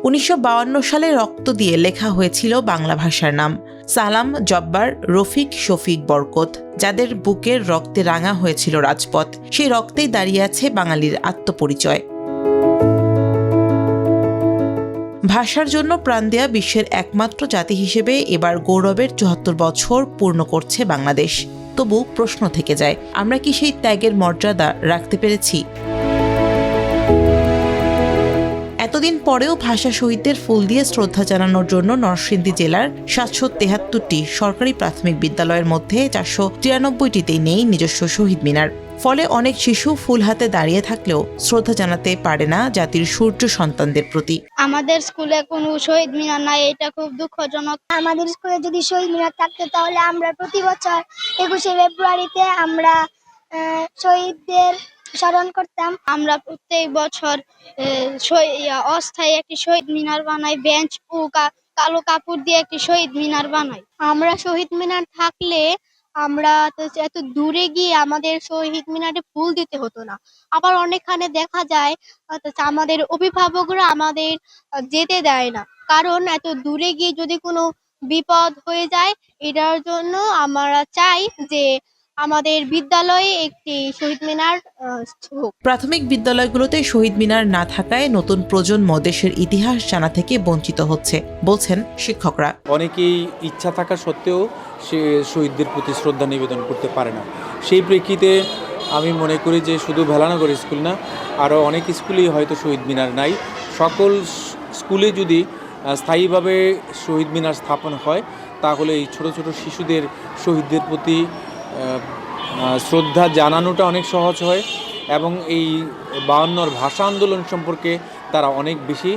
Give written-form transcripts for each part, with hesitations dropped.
1952 সালে রক্ত দিয়ে লেখা হয়েছিল বাংলা ভাষার নাম। সালাম, জব্বার, রফিক, শফিক, বরকত, যাদের বুকের রক্তে রাঙা হয়েছিল রাজপথ, সেই রক্তেই দাঁড়িয়ে আছে বাঙালির আত্মপরিচয়। ভাষার জন্য প্রাণ দেয়া বিশ্বের একমাত্র জাতি হিসেবে এবার গৌরবের 74 বছর পূর্ণ করছে বাংলাদেশ। তবু প্রশ্ন থেকে যায়, আমরা কি সেই ত্যাগের মর্যাদা রাখতে পেরেছি? এতদিন পরেও ভাষা শহীদদের ফুল দিয়ে শ্রদ্ধা জানানোর জন্য নরসিংদী জেলার 773টি সরকারি প্রাথমিক বিদ্যালয়ের মধ্যে 493টিতেই নেই নিজস্ব শহীদ মিনার। ফলে অনেক শিশু ফুল হাতে দাঁড়িয়ে থাকলেও শ্রদ্ধা জানাতে পারে না জাতির সূর্য সন্তানদের প্রতি। আমাদের স্কুলে কোনো শহীদ মিনার নাই, এটা খুব দুঃখজনক। আমাদের স্কুলে যদি শহীদ মিনার থাকতো তাহলে আমরা প্রতি বছর 21শে ফেব্রুয়ারিতে আমরা শহীদদের স্মরণ করতাম। আমরা প্রত্যেক বছর অস্থায়ী একটি শহীদ মিনার বানাই, বেঞ্চ ও কালো কাপড় দিয়ে একটি শহীদ মিনার বানাই। আমরা শহীদ মিনার থাকলে আমরা এত দূরে গিয়ে আমাদের শহীদ মিনারে ফুল দিতে হতো না। আবার অনেকখানে দেখা যায় আমাদের অভিভাবকরা আমাদের যেতে দেয় না, কারণ এত দূরে গিয়ে যদি কোনো বিপদ হয়ে যায়। এটার জন্য আমরা চাই যে আমাদের বিদ্যালয়ে একটি শহীদ মিনার হোক। প্রাথমিক বিদ্যালয়গুলোতে শহীদ মিনার না থাকায় নতুন প্রজন্ম দেশের ইতিহাস জানা থেকে বঞ্চিত হচ্ছে, বলছেন শিক্ষকরা। অনেকেই ইচ্ছা থাকা সত্ত্বেও সে শহীদদের প্রতি শ্রদ্ধা নিবেদন করতে পারে না। সেই প্রেক্ষিতে আমি মনে করি যে শুধু ভেলানগর স্কুল না, আরও অনেক স্কুলেই হয়তো শহীদ মিনার নাই। সকল স্কুলে যদি স্থায়ীভাবে শহীদ মিনার স্থাপন হয় তাহলে এই ছোট ছোট শিশুদের শহীদদের প্রতি শ্রদ্ধা জানানোটা অনেক সহজ হয় এবং এই 52 ভাষা আন্দোলন সম্পর্কে তারা অনেক বেশি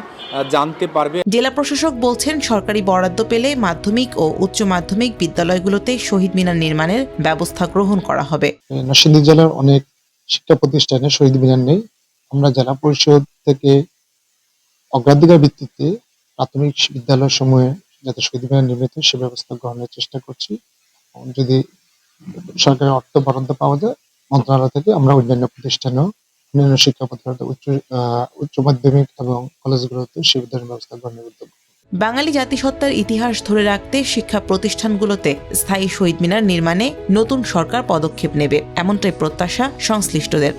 জানতে পারবে। জেলা প্রশাসক বলছেন, সরকারি বরাদ্দ পেলে মাধ্যমিক ও উচ্চ মাধ্যমিক বিদ্যালয়গুলোতে শহীদ মিনার নির্মাণের ব্যবস্থা গ্রহণ করা হবে। নরসিংদী জেলার অনেক শিক্ষা প্রতিষ্ঠানে শহীদ মিনার নেই। আমরা জেলা পরিষদ থেকে অগ্রাধিকার ভিত্তিতে প্রাথমিক বিদ্যালয় সমূহে যাতে শহীদ মিনার নির্মিত সে ব্যবস্থা গ্রহণের চেষ্টা করছি। যদি সরকারের অর্থ বরাদ্দ পাওয়া যায় মন্ত্রণালয় থেকে, আমরা অন্যান্য প্রতিষ্ঠানেও অন্যান্য শিক্ষা প্রতিষ্ঠানে উচ্চ মাধ্যমিক এবং কলেজগুলোতে সে ধরনের ব্যবস্থা গ্রহণের উদ্যোগ। বাঙালি জাতিসত্তার ইতিহাস ধরে রাখতে শিক্ষা প্রতিষ্ঠানগুলোতে স্থায়ী শহীদ মিনার নির্মাণে নতুন সরকার পদক্ষেপ নেবে, এমনটাই প্রত্যাশা সংশ্লিষ্টদের।